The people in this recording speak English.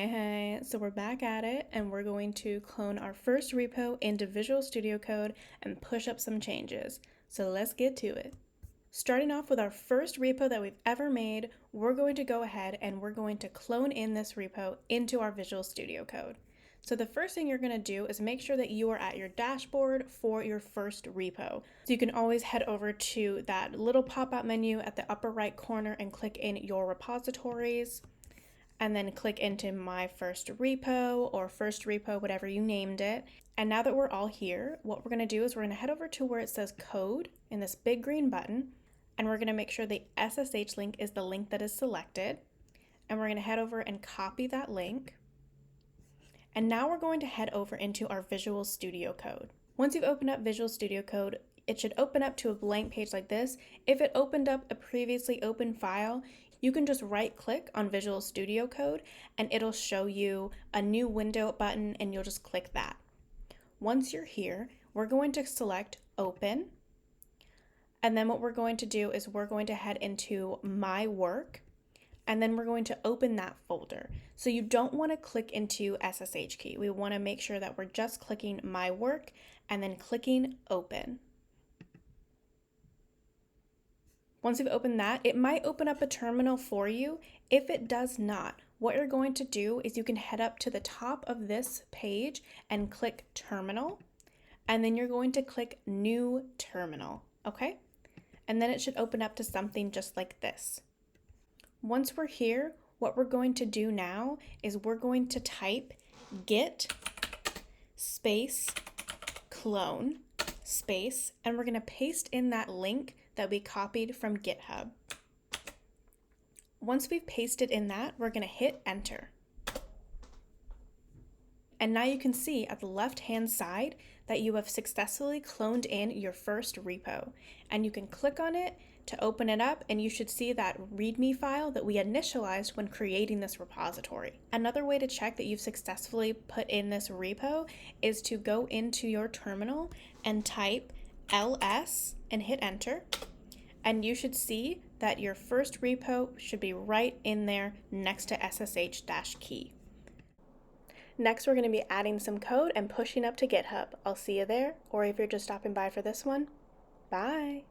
Hey, so we're back at it and we're going to clone our first repo into Visual Studio Code and push up some changes. So let's get to it. Starting off with our first repo that we've ever made, we're going to go ahead and we're going to clone in this repo into our Visual Studio Code. So the first thing you're going to do is make sure that you are at your dashboard for your first repo. So you can always head over to that little pop-up menu at the upper right corner and click in your repositories, and then click into my first repo or first repo, whatever you named it. And now that we're all here, what we're going to do is we're going to head over to where it says code in this big green button, and we're going to make sure the SSH link is the link that is selected. And we're going to head over and copy that link. And now we're going to head over into our Visual Studio Code. Once you've opened up Visual Studio Code, it should open up to a blank page like this. If it opened up a previously open file, you can just right-click on Visual Studio Code and it'll show you a new window button and you'll just click that. Once you're here, we're going to select Open. And then what we're going to do is we're going to head into My Work, and then we're going to open that folder. So you don't want to click into SSH key. We want to make sure that we're just clicking My Work and then clicking Open. Once you've opened that, it might open up a terminal for you. If it does not, what you're going to do is you can head up to the top of this page and click Terminal, and then you're going to click New Terminal, okay? And then it should open up to something just like this. Once we're here, what we're going to do now is we're going to type git space clone space, and we're going to paste in that link that we copied from GitHub. Once we've pasted in that, we're going to hit enter. And now you can see at the left-hand side that you have successfully cloned in your first repo. And you can click on it to open it up, and you should see that README file that we initialized when creating this repository. Another way to check that you've successfully put in this repo is to go into your terminal and type ls and hit enter. And you should see that your first repo should be right in there next to SSH-key. Next, we're going to be adding some code and pushing up to GitHub. I'll see you there, or if you're just stopping by for this one, bye!